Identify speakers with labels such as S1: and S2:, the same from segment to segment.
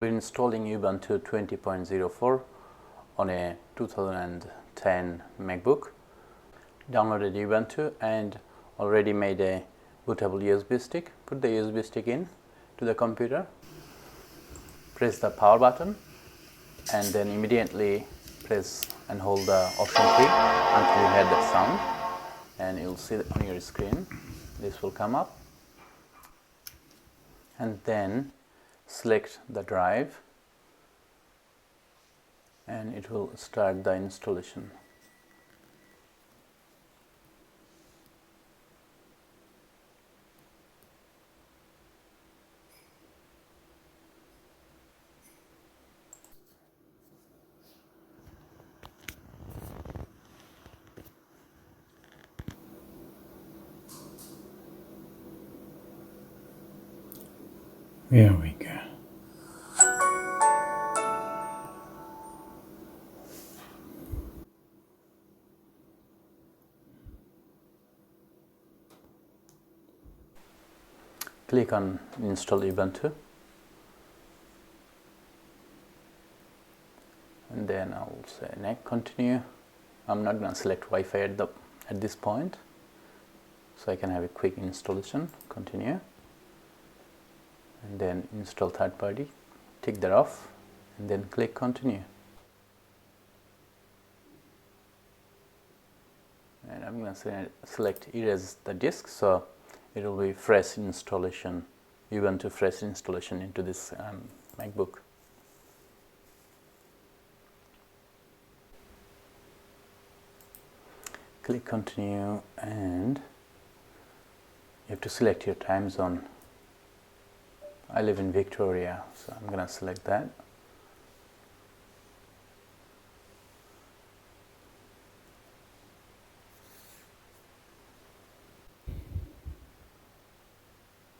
S1: We're installing Ubuntu 20.04 on a 2010 MacBook. Downloaded Ubuntu and already made a bootable USB stick. Put the USB stick in to the computer. Press the power button and then immediately press and hold the option key until you hear that sound, and you'll see on your screen this will come up, and then select the drive and it will start the installation.
S2: There we go.
S1: Click on install Ubuntu and then I'll say next, continue. I'm not going to select Wi-Fi at this point, so I can have a quick installation. Continue and then install third party, tick that off and then click continue. And I'm going to select erase the disk, so it will be fresh installation, Ubuntu fresh installation into this MacBook. Click continue and you have to select your time zone. I live in Victoria, so I'm going to select that.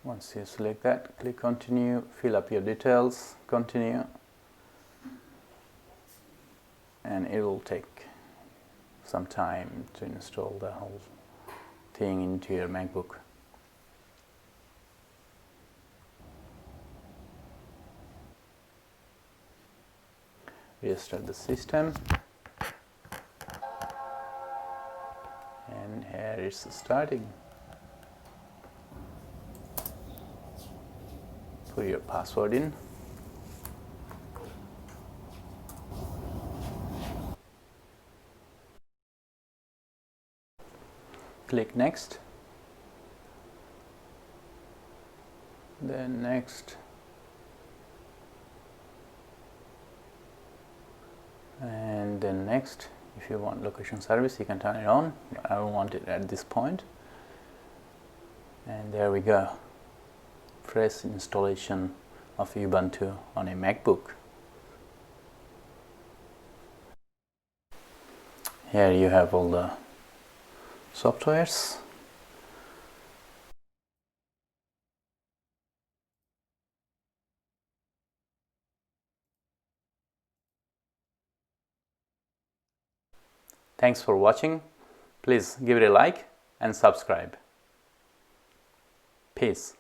S1: Once you select that, click continue, fill up your details, continue, and it will take some time to install the whole thing into your MacBook. Restart the system and here it's starting. Put your password in. Click next, then next, and then next. If you want location service, you can turn it on. I don't want it at this point. And there we go. Fresh installation of Ubuntu on a MacBook. Here you have all the softwares. Thanks for watching. Please give it a like and subscribe. Peace.